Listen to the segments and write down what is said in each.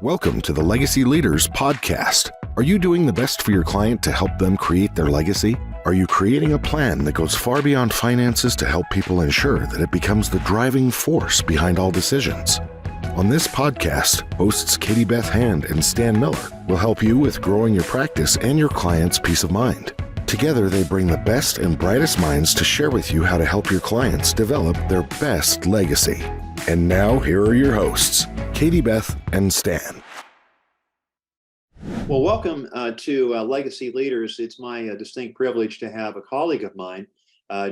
Welcome to the Legacy Leaders Podcast. Are you doing the best for your client to help them create their legacy? Are you creating a plan that goes far beyond finances to help people ensure that it becomes the driving force behind all decisions? On this podcast, hosts Katie Beth Hand and Stan Miller will help you with growing your practice and your clients' peace of mind. Together, they bring the best and brightest minds to share with you how to help your clients develop their best legacy. And now, here are your hosts, Katie Beth and Stan. Well, welcome to Legacy Leaders. It's my distinct privilege to have a colleague of mine,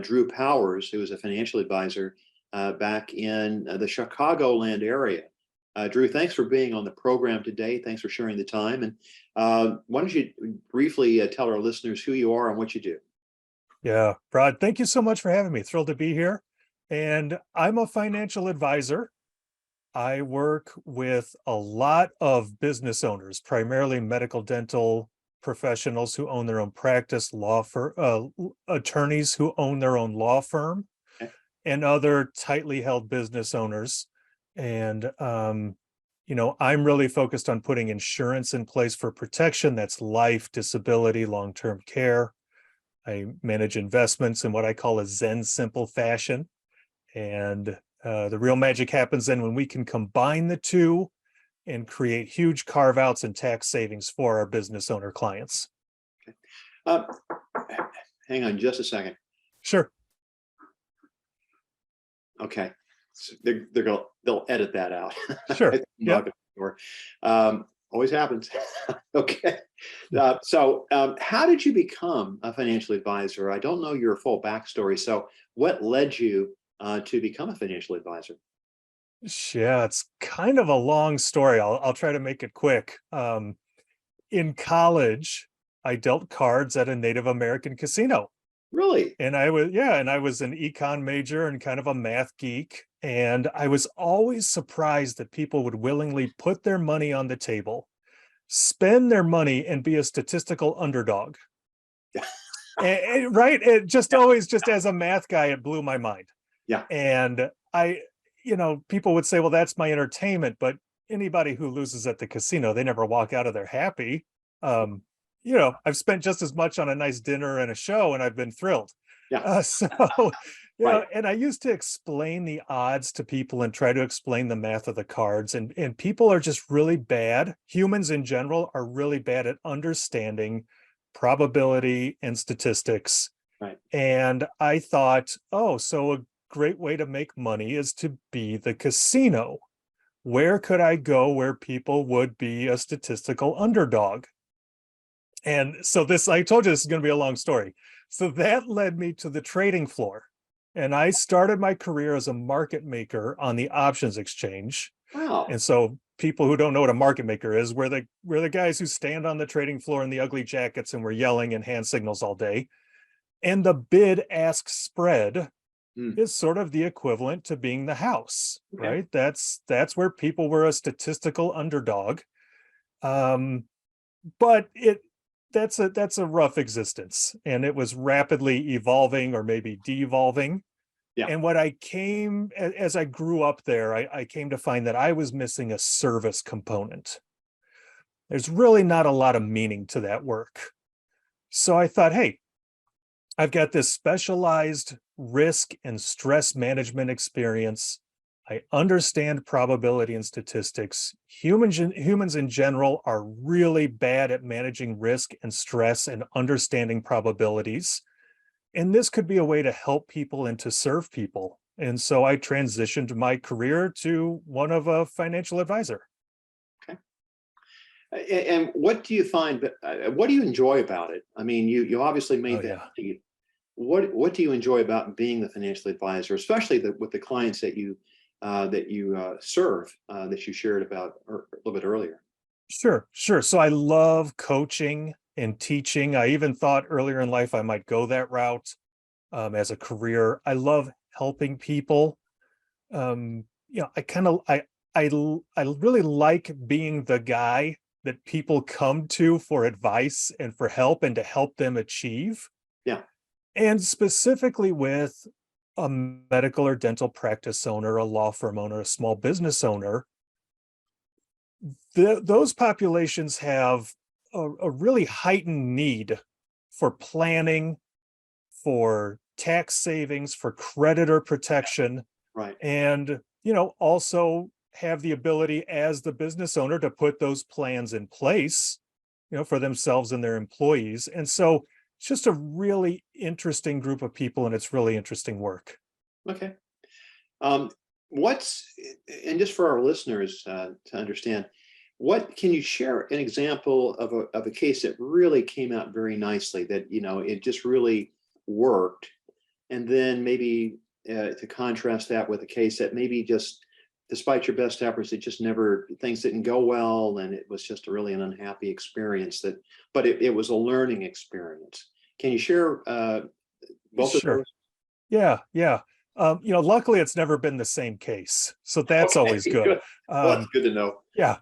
Drew Powers, who is a financial advisor back in the Chicagoland area. Drew, thanks for being on the program today. Thanks for sharing the time. And why don't you briefly tell our listeners who you are and what you do? Yeah, Brad, thank you so much for having me. Thrilled to be here. And I'm a financial advisor. I work with a lot of business owners, primarily medical dental professionals who own their own practice, attorneys who own their own law firm, and other tightly held business owners. And, I'm really focused on putting insurance in place for protection. That's life, disability, long-term care. I manage investments in what I call a Zen simple fashion. And the real magic happens then when we can combine the two and create huge carve-outs and tax savings for our business owner clients. Okay. Hang on just a second. Sure. Okay. So they'll edit that out. Sure. Yeah. Always happens. Okay. So how did you become a financial advisor? I don't know your full backstory. So what led you to become a financial advisor? Yeah, it's kind of a long story. I'll try to make it quick. In college, I dealt cards at a Native American casino. Really? And I was an econ major and kind of a math geek. And I was always surprised that people would willingly put their money on the table, spend their money, and be a statistical underdog. Right? It just always, just as a math guy, it blew my mind. Yeah. And people would say, well, that's my entertainment, but anybody who loses at the casino, they never walk out of there happy. I've spent just as much on a nice dinner and a show, and I've been thrilled. Yeah. Right. And I used to explain the odds to people and try to explain the math of the cards. And people are just really bad. Humans in general are really bad at understanding probability and statistics. Right. And I thought, so a great way to make money is to be the casino. Where could I go where people would be a statistical underdog? And so I told you this is going to be a long story. So that led me to the trading floor. And I started my career as a market maker on the options exchange. Wow. And so people who don't know what a market maker is, we're the guys who stand on the trading floor in the ugly jackets and we're yelling and hand signals all day. And the bid-ask spread is sort of the equivalent to being the house, right? That's where people were a statistical underdog. But that's a rough existence, and it was rapidly evolving or maybe devolving. Yeah. And as I grew up there, I came to find that I was missing a service component. There's really not a lot of meaning to that work. So I thought, hey, I've got this specialized risk and stress management experience. I understand probability and statistics. Humans in general are really bad at managing risk and stress and understanding probabilities. And this could be a way to help people and to serve people. And so I transitioned my career to one of a financial advisor. Okay. And what do you find, what do you enjoy about it? I mean, you obviously made that. Yeah. What do you enjoy about being the financial advisor, especially with the clients that you serve, that you shared about a little bit earlier? Sure. So I love coaching and teaching. I even thought earlier in life I might go that route as a career. I love helping people. I really like being the guy that people come to for advice and for help and to help them achieve. Yeah. And specifically with a medical or dental practice owner, a law firm owner, a small business owner, those populations have a really heightened need for planning, for tax savings, for creditor protection, Right. and also have the ability as the business owner to put those plans in place, for themselves and their employees. And so it's just a really interesting group of people, and it's really interesting work. Okay. Um, what's and just for our listeners to understand, what can you share an example of a case that really came out very nicely, that it just really worked, and then maybe to contrast that with a case that maybe just, despite your best efforts, it just never, things didn't go well, and it was just really an unhappy experience, but it was a learning experience. Can you share both of Sure. those? Yeah. Luckily it's never been the same case, so that's Okay, always good. good. Well, that's good to know. Yeah.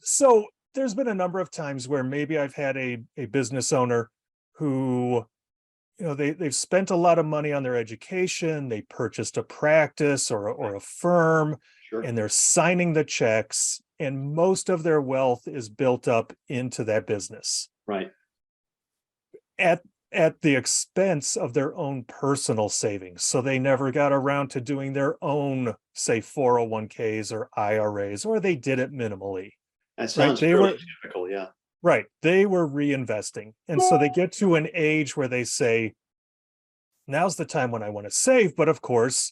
So there's been a number of times where maybe I've had a business owner who, they've spent a lot of money on their education, they purchased a practice or a firm, Sure. and they're signing the checks, and most of their wealth is built up into that business Right. at the expense of their own personal savings. So they never got around to doing their own, say, 401ks or IRAs, or they did it minimally. That Right. sounds fairly typical. Yeah. Right. They were reinvesting. And so they get to an age where they say, now's the time when I want to save. But of course,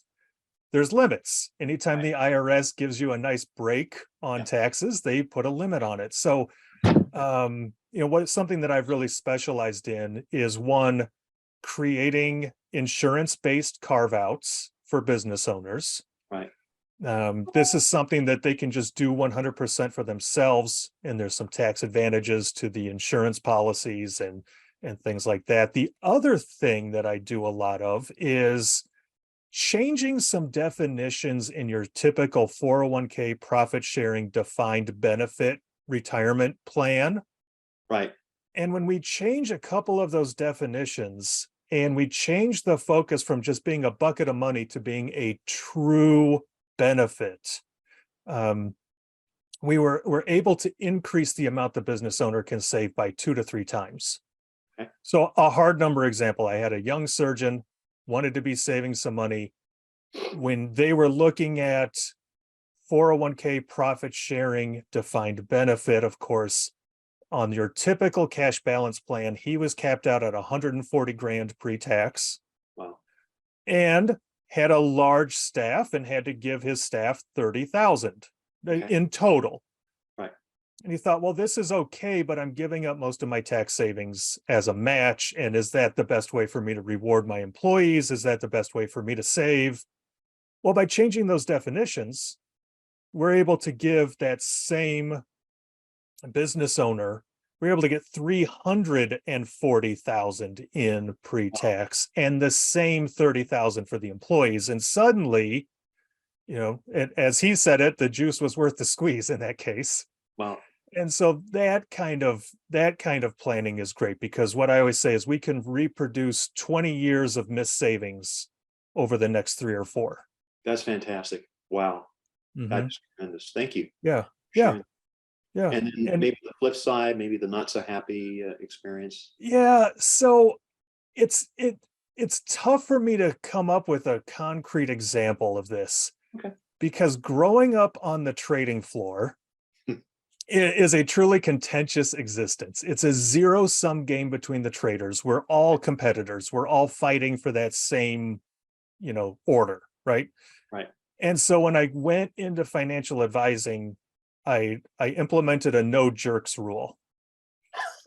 there's limits. Anytime the IRS gives you a nice break on taxes, they put a limit on it. So, what something that I've really specialized in is, one, creating insurance-based carve-outs for business owners. Right. This is something that they can just do 100% for themselves, and there's some tax advantages to the insurance policies and things like that. The other thing that I do a lot of is changing some definitions in your typical 401k profit sharing defined benefit retirement plan. Right. And when we change a couple of those definitions, and we change the focus from just being a bucket of money to being a true benefit, we're able to increase the amount the business owner can save by 2 to 3 times. Okay. So a hard number example, I had a young surgeon, wanted to be saving some money. When they were looking at 401k profit sharing defined benefit, of course, on your typical cash balance plan, he was capped out at 140 grand pre-tax. Wow. And had a large staff and had to give his staff 30,000 in total. Right. And he thought, well, this is okay, but I'm giving up most of my tax savings as a match. And is that the best way for me to reward my employees? Is that the best way for me to save? Well, by changing those definitions, we're able to give that same business owner, we're able to get 340,000 in pre-tax and the same 30,000 for the employees. And suddenly, as he said it, the juice was worth the squeeze in that case. Wow. And so that kind of planning is great, because what I always say is we can reproduce 20 years of missed savings over the next 3 or 4. That's fantastic. Wow. Mm-hmm. That's tremendous. Thank you. Yeah. And maybe the flip side, maybe the not so happy experience. Yeah. So it's tough for me to come up with a concrete example of this. Okay. Because growing up on the trading floor is a truly contentious existence. It's a zero-sum game between the traders. We're all competitors. We're all fighting for that same, order, right? Right. And so when I went into financial advising, I implemented a no jerks rule.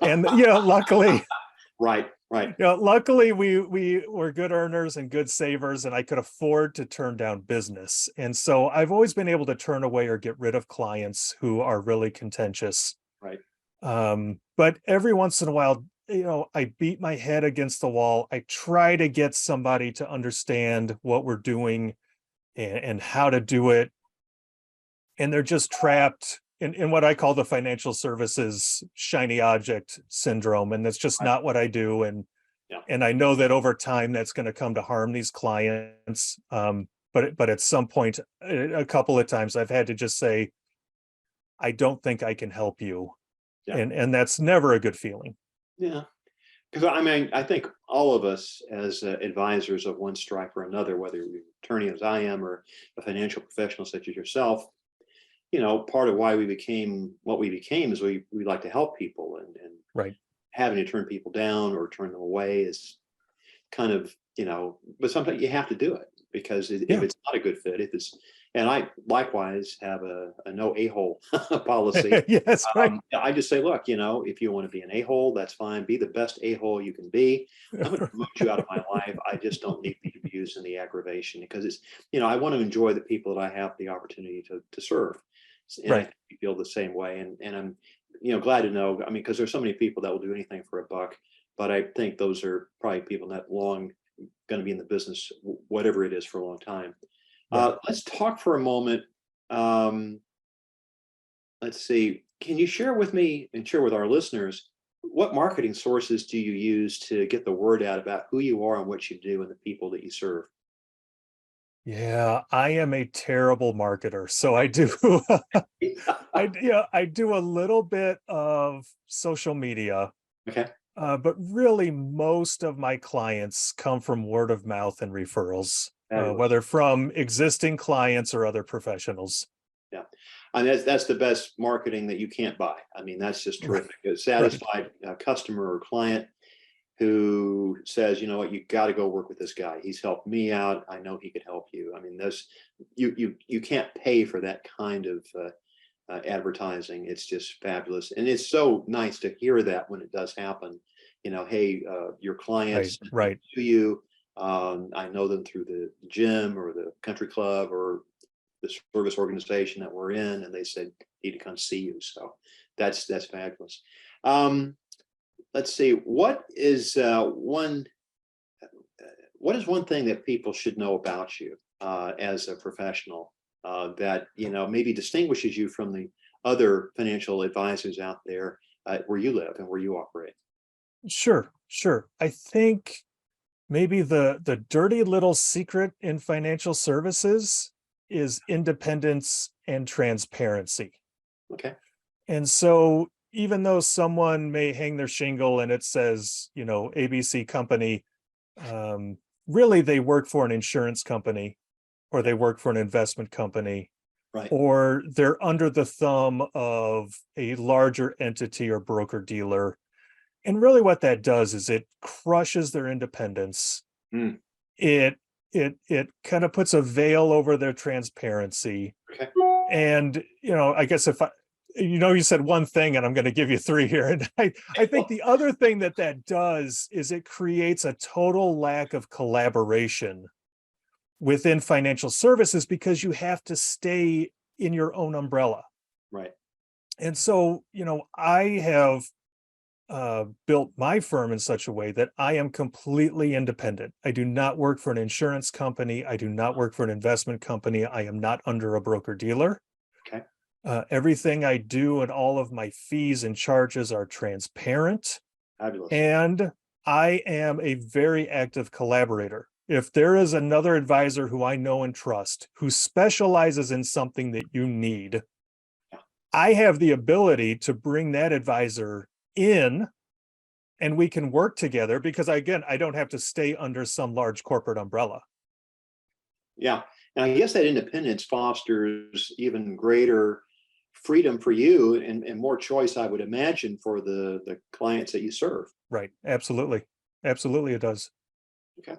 And luckily, right. Luckily we were good earners and good savers, and I could afford to turn down business. And so I've always been able to turn away or get rid of clients who are really contentious. Right. But every once in a while, I beat my head against the wall. I try to get somebody to understand what we're doing and how to do it. And they're just trapped in what I call the financial services shiny object syndrome. And that's just not what I do. And I know that over time that's going to come to harm these clients. But at some point, a couple of times I've had to just say, I don't think I can help you. Yeah. And that's never a good feeling. Yeah. Because I mean, I think all of us as advisors of one stripe or another, whether you're an attorney as I am or a financial professional such as yourself, part of why we became what we became is we like to help people, and Right. having to turn people down or turn them away is kind of, but sometimes you have to do it because if Yeah. it's not a good fit, if it's, and I likewise have a no a-hole policy. Yes, right. I just say, look, if you want to be an a-hole, that's fine. Be the best a-hole you can be. I'm going to promote you out of my life. I just don't need the abuse and the aggravation because it's, I want to enjoy the people that I have the opportunity to serve. And I Right. think you feel the same way. And I'm, glad to know, I mean, because there's so many people that will do anything for a buck, but I think those are probably people that long going to be in the business, whatever it is, for a long time. Right. Let's talk for a moment. Let's see. Can you share with me and share with our listeners what marketing sources do you use to get the word out about who you are and what you do and the people that you serve? Yeah, I am a terrible marketer. So I do I do a little bit of social media, Okay. but really most of my clients come from word of mouth and referrals, Fabulous. whether from existing clients or other professionals. Yeah. And that's the best marketing that you can't buy. I mean, that's just Right. terrific. A Right. satisfied customer or client who says, you know what, you got to go work with this guy. He's helped me out. I know he could help you. I mean, you can't pay for that kind of advertising. It's just fabulous, and it's so nice to hear that when it does happen. Hey, your Right. clients sent me Right. to you. I know them through the gym or the country club or the service organization that we're in, and they said need to come see you. So that's fabulous. Um, let's see. What is one thing that people should know about you as a professional that maybe distinguishes you from the other financial advisors out there where you live and where you operate? Sure. Sure. I think maybe the dirty little secret in financial services is independence and transparency. Okay. And so even though someone may hang their shingle and it says, ABC company, um, really they work for an insurance company or they work for an investment company Right. or they're under the thumb of a larger entity or broker dealer. And really what that does is it crushes their independence. Mm. It kind of puts a veil over their transparency. Okay. And, I guess if you said one thing and I'm going to give you three here. And I think the other thing that does is it creates a total lack of collaboration within financial services because you have to stay in your own umbrella. Right. And so, I have built my firm in such a way that I am completely independent. I do not work for an insurance company. I do not work for an investment company. I am not under a broker dealer. Okay. Everything I do and all of my fees and charges are transparent. Fabulous. And I am a very active collaborator. If there is another advisor who I know and trust who specializes in something that you need, I have the ability to bring that advisor in and we can work together because again, I don't have to stay under some large corporate umbrella. Yeah. And I guess that independence fosters even greater freedom for you and more choice, I would imagine, for the clients that you serve. Right. Absolutely. Absolutely it does. Okay.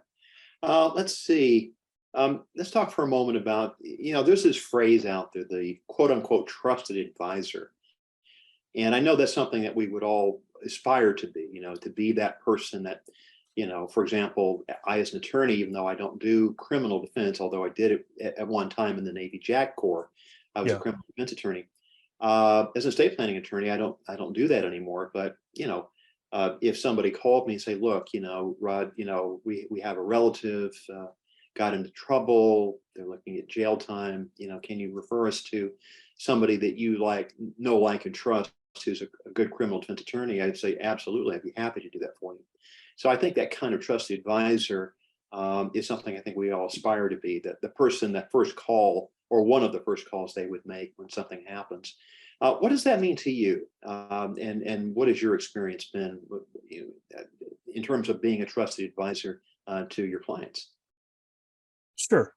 Let's see. Let's talk for a moment about, there's this phrase out there, the quote unquote trusted advisor. And I know that's something that we would all aspire to be that person that, for example, I, as an attorney, even though I don't do criminal defense, although I did it at one time in the Navy JAG Corps, I was a Yeah. criminal defense attorney. As an estate planning attorney, I don't do that anymore. But, if somebody called me and say, look, Rod, we have a relative got into trouble, they're looking at jail time, can you refer us to somebody that you know, and trust, who's a good criminal defense attorney? I'd say, absolutely, I'd be happy to do that for you. So I think that kind of trusted advisor is something I think we all aspire to be, that the person, that first call or one of the first calls they would make when something happens. What does that mean to you? And what has your experience been in terms of being a trusted advisor to your clients? Sure.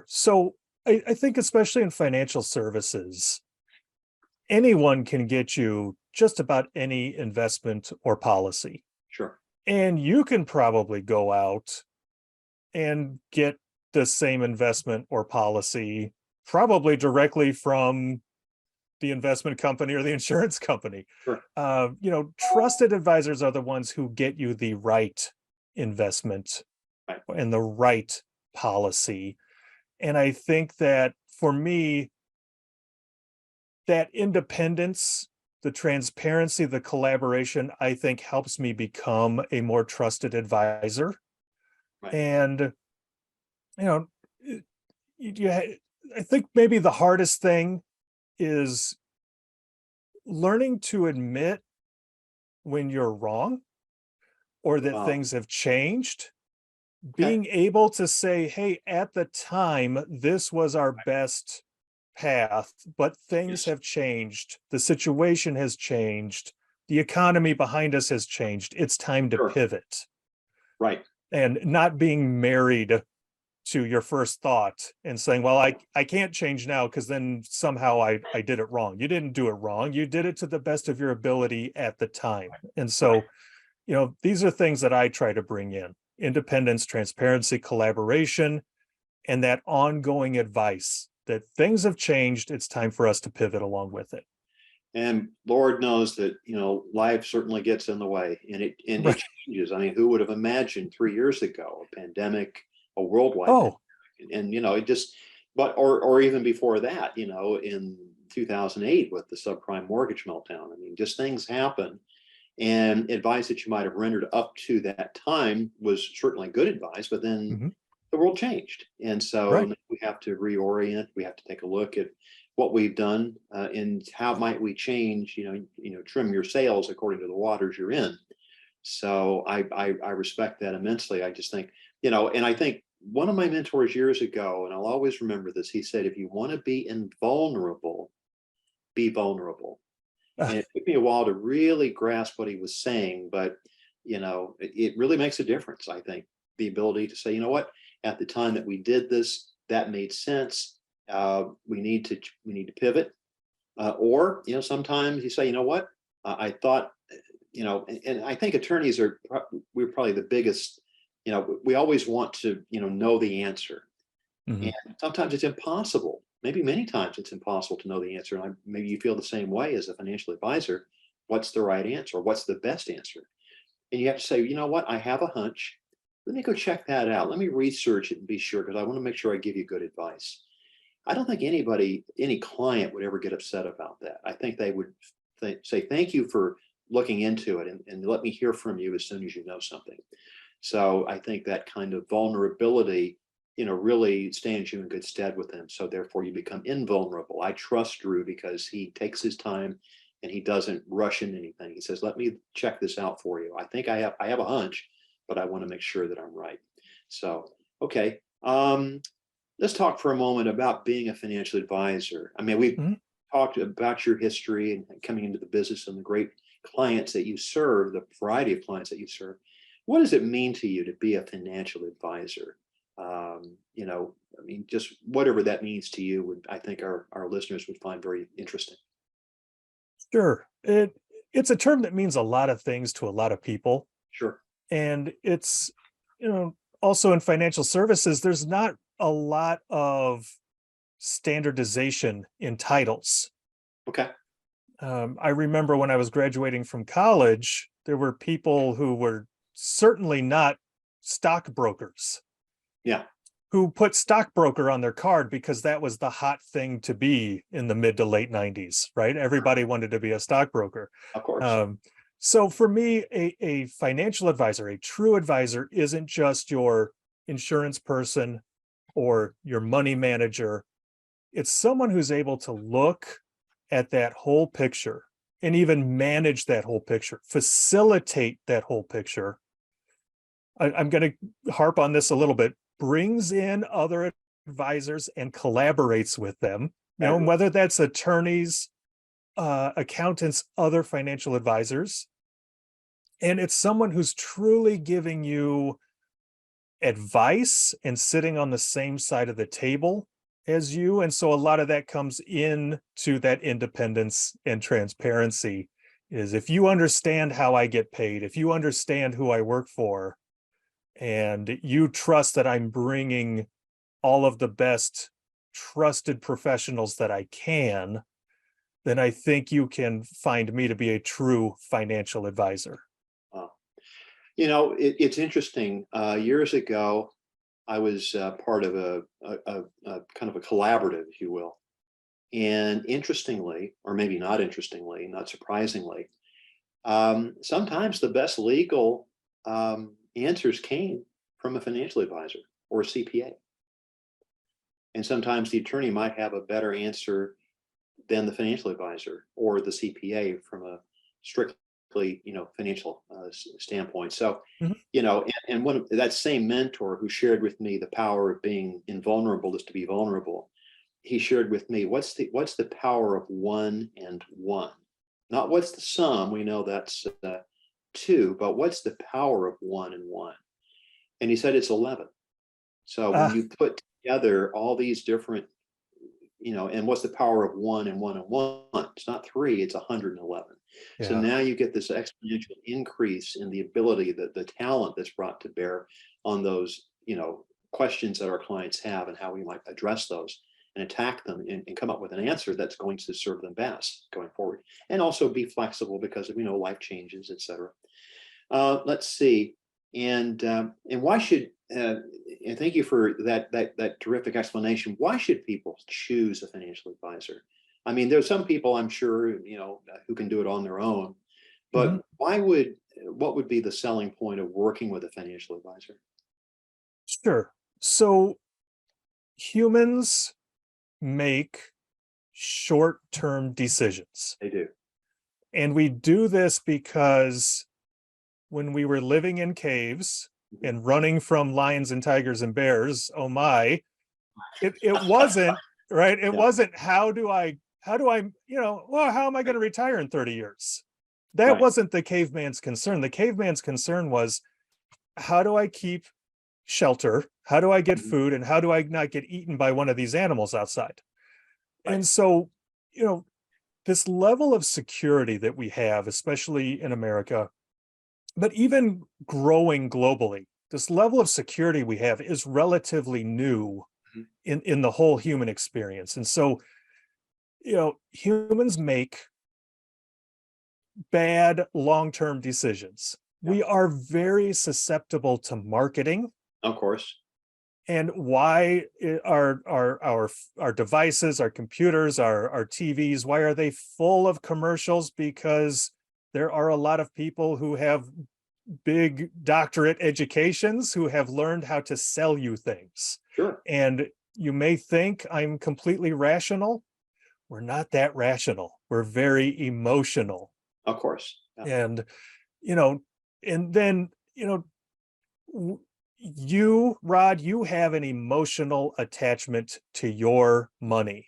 So I think especially in financial services, anyone can get you just about any investment or policy. Sure. And you can probably go out and get the same investment or policy probably directly from the investment company or the insurance company. Sure. Trusted advisors are the ones who get you the right investment Right. and the right policy. And I think that for me, that independence, the transparency, the collaboration, I think helps me become a more trusted advisor. Right. And, you know, I think maybe the hardest thing is learning to admit when you're wrong or that Wow. things have changed. Okay. Being able to say, hey, at the time, this was our best path, but things Yes. have changed. The situation has changed. The economy behind us has changed. It's time to Sure. pivot. Right. And not being married to your first thought and saying, well, I can't change now because then somehow I did it wrong. You didn't do it wrong. You did it to the best of your ability at the time. And so, these are things that I try to bring in: independence, transparency, collaboration, and that ongoing advice that things have changed. It's time for us to pivot along with it. And Lord knows that, life certainly gets in the way, and it Right. changes. I mean, who would have imagined 3 years ago a pandemic, a worldwide Oh, pandemic, and it just, but or even before that, in 2008 with the subprime mortgage meltdown. I mean, just things happen, and advice that you might have rendered up to that time was certainly good advice, but then mhm, the world changed, and so right. we have to reorient. We have to take a look at what we've done, and how might we change. Trim your sails according to the waters you're in. So I respect that immensely. I just think, and I think one of my mentors years ago, and I'll always remember this. He said, "If you want to be invulnerable, be vulnerable." Uh, And it took me a while to really grasp what he was saying, but it really makes a difference. I think the ability to say, what, at the time that we did this, that made sense. We need to pivot, or sometimes you say, what, I thought, and I think attorneys we're probably the biggest. We always want to know the answer, and mhm. sometimes it's impossible. Maybe many times it's impossible to know the answer. And maybe you feel the same way as a financial advisor. What's the right answer? What's the best answer? And you have to say, what? I have a hunch. Let me go check that out. Let me research it and be sure, because I want to make sure I give you good advice. I don't think any client would ever get upset about that. I think they would say, thank you for looking into it, and let me hear from you as soon as you know something. So I think that kind of vulnerability, really stands you in good stead with them. So therefore you become invulnerable. I trust Drew because he takes his time and he doesn't rush into anything. He says, let me check this out for you. I think I have a hunch, but I want to make sure that I'm right. So, okay. Let's talk for a moment about being a financial advisor. I mean, we've Mhm. talked about your history and coming into the business and the great clients that you serve, the variety of clients that you serve. What does it mean to you to be a financial advisor? I mean, just whatever that means to you, I think our listeners would find very interesting. Sure. It's a term that means a lot of things to a lot of people. Sure. And it's, also in financial services, there's not a lot of standardization in titles. Okay. I remember when I was graduating from college, there were people who were certainly not stockbrokers Yeah. who put stockbroker on their card because that was the hot thing to be in the mid to late 90s, right? Everybody wanted to be a stockbroker. Of course. Um, so for me, a financial advisor, a true advisor, isn't just your insurance person or your money manager. It's someone who's able to look at that whole picture and even manage that whole picture, facilitate that whole picture. I'm going to harp on this a little bit, brings in other advisors and collaborates with them, and whether that's attorneys, accountants, other financial advisors. And it's someone who's truly giving you advice and sitting on the same side of the table as you. And so a lot of that comes in to that independence and transparency, is if you understand how I get paid, if you understand who I work for, and you trust that I'm bringing all of the best trusted professionals that I can, then I think you can find me to be a true financial advisor. You know, it's interesting. Years ago, I was part of a kind of a collaborative, if you will. And interestingly, or maybe not interestingly, not surprisingly, sometimes the best legal answers came from a financial advisor or a CPA. And sometimes the attorney might have a better answer than the financial advisor or the CPA from a strictly, financial standpoint. So, Mhm. and one of that same mentor who shared with me the power of being invulnerable is to be vulnerable. He shared with me, what's the power of 1 and 1? Not what's the sum, we know that's 2, but what's the power of 1 and 1? And he said it's 11. So when you put together all these different, and what's the power of 1 and 1 and 1? It's not 3, it's 111. So Yeah. now you get this exponential increase in the ability, the talent that's brought to bear on those, questions that our clients have and how we might address those and attack them and come up with an answer that's going to serve them best going forward. And also be flexible because we know life changes, et cetera. Let's see. And why should and thank you for that terrific explanation. Why should people choose a financial advisor? I mean, there's some people I'm sure who can do it on their own, but Mhm. what would be the selling point of working with a financial advisor? Sure. So humans make short-term decisions. They do. And we do this because when we were living in caves Mhm. and running from lions and tigers and bears, oh my, it wasn't right. It Yeah. wasn't how do I, well, how am I going to retire in 30 years? That Right. wasn't the caveman's concern. The caveman's concern was, how do I keep shelter? How do I get Mhm. food? And how do I not get eaten by one of these animals outside? Right. And so, you know, this level of security that we have, especially in America, but even growing globally, this level of security we have is relatively new Mhm. in the whole human experience. And so, humans make bad long-term decisions. Yeah. We are very susceptible to marketing. Of course. And why our devices, our computers, our TVs, why are they full of commercials? Because there are a lot of people who have big doctorate educations who have learned how to sell you things. Sure. And you may think I'm completely rational. We're not that rational. We're very emotional. Of course. Yeah. And, you know, and then, you, Rod, you have an emotional attachment to your money.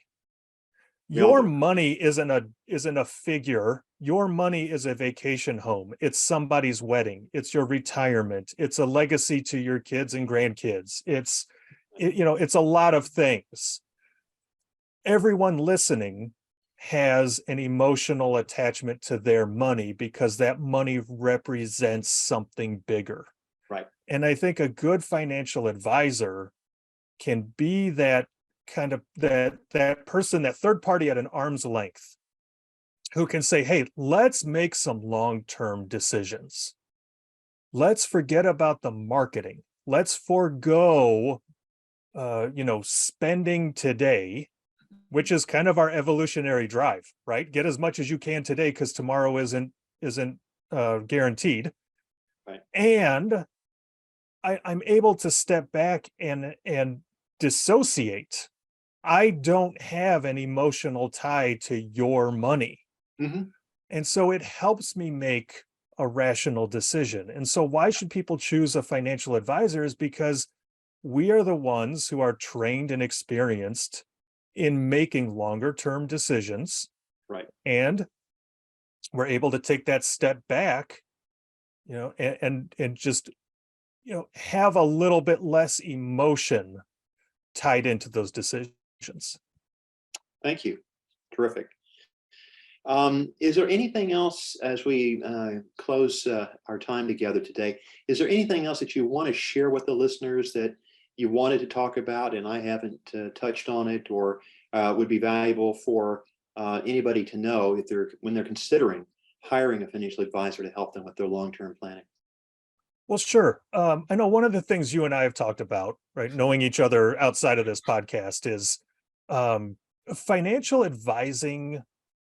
We all Your do. money isn't a figure. Your money is a vacation home. It's somebody's wedding. It's your retirement. It's a legacy to your kids and grandkids. It's a lot of things. Everyone listening has an emotional attachment to their money because that money represents something bigger. Right. And I think a good financial advisor can be that kind of that person, that third party at an arm's length, who can say, hey, let's make some long-term decisions. Let's forget about the marketing. Let's forego spending today, which is kind of our evolutionary drive, right? Get as much as you can today because tomorrow isn't guaranteed. Right. And I'm able to step back and dissociate. I don't have an emotional tie to your money. Mm-hmm. And so it helps me make a rational decision. And so why should people choose a financial advisor is because we are the ones who are trained and experienced in making longer term decisions. Right. And we're able to take that step back, and just, have a little bit less emotion tied into those decisions. Thank you. Terrific. Is there anything else as we close our time together today? Is there anything else that you want to share with the listeners that you wanted to talk about and I haven't touched on it, or would be valuable for anybody to know when they're considering hiring a financial advisor to help them with their long-term planning? Well, sure. I know one of the things you and I have talked about, right, knowing each other outside of this podcast, is financial advising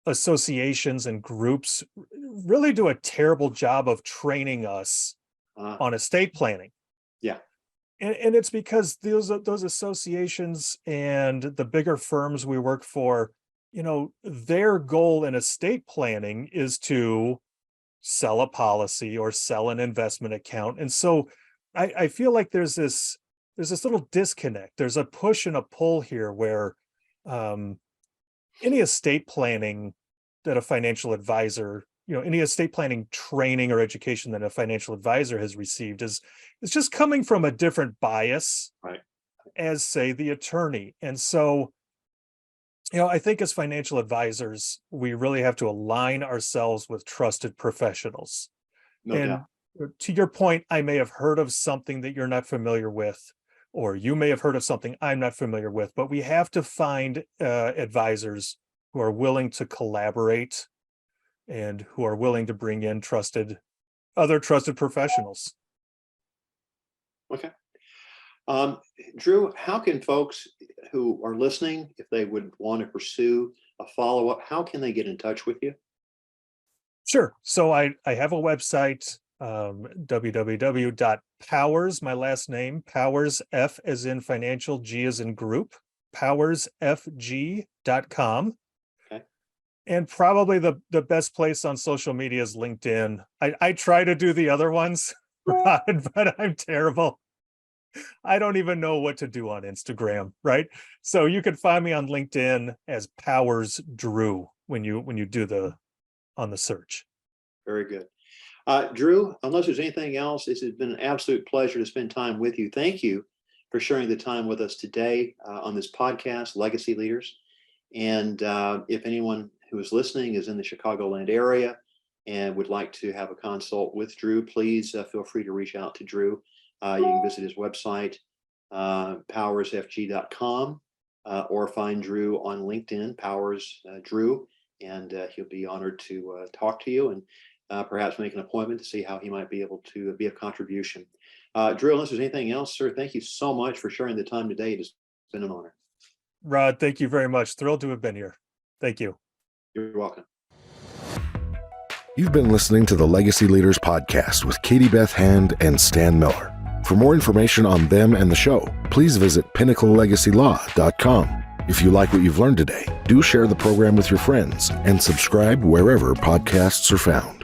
associations and groups really do a terrible job of training us on estate planning. Yeah. And it's because those associations and the bigger firms we work for, their goal in estate planning is to sell a policy or sell an investment account. And so I feel like there's this little disconnect. There's a push and a pull here where any estate planning that a financial advisor, any estate planning training or education that a financial advisor has received is just coming from a different bias, right, as, say, the attorney. And so, I think as financial advisors, we really have to align ourselves with trusted professionals. No doubt. To your point, I may have heard of something that you're not familiar with, or you may have heard of something I'm not familiar with, but we have to find advisors who are willing to collaborate and who are willing to bring in other trusted professionals. Okay. Drew, how can folks who are listening, if they would want to pursue a follow-up, how can they get in touch with you? Sure. So I have a website, www.powers, my last name, Powers, F as in financial, G as in group, powersfg.com. Okay. And probably the best place on social media is LinkedIn. I try to do the other ones, Rod, but I'm terrible. I don't even know what to do on Instagram, right? So you can find me on LinkedIn as Powers Drew when you do on the search. Very good. Drew, unless there's anything else, this has been an absolute pleasure to spend time with you. Thank you for sharing the time with us today on this podcast, Legacy Leaders. And if anyone who is listening is in the Chicagoland area and would like to have a consult with Drew, please feel free to reach out to Drew. You can visit his website, powersfg.com, or find Drew on LinkedIn, Powers Drew, and he'll be honored to talk to you and perhaps make an appointment to see how he might be able to be of contribution. Drew, unless there's anything else, sir, thank you so much for sharing the time today. It's been an honor. Rod, thank you very much. Thrilled to have been here. Thank you. You're welcome. You've been listening to the Legacy Leaders Podcast with Katie Beth Hand and Stan Miller. For more information on them and the show, please visit pinnaclelegacylaw.com. If you like what you've learned today, do share the program with your friends and subscribe wherever podcasts are found.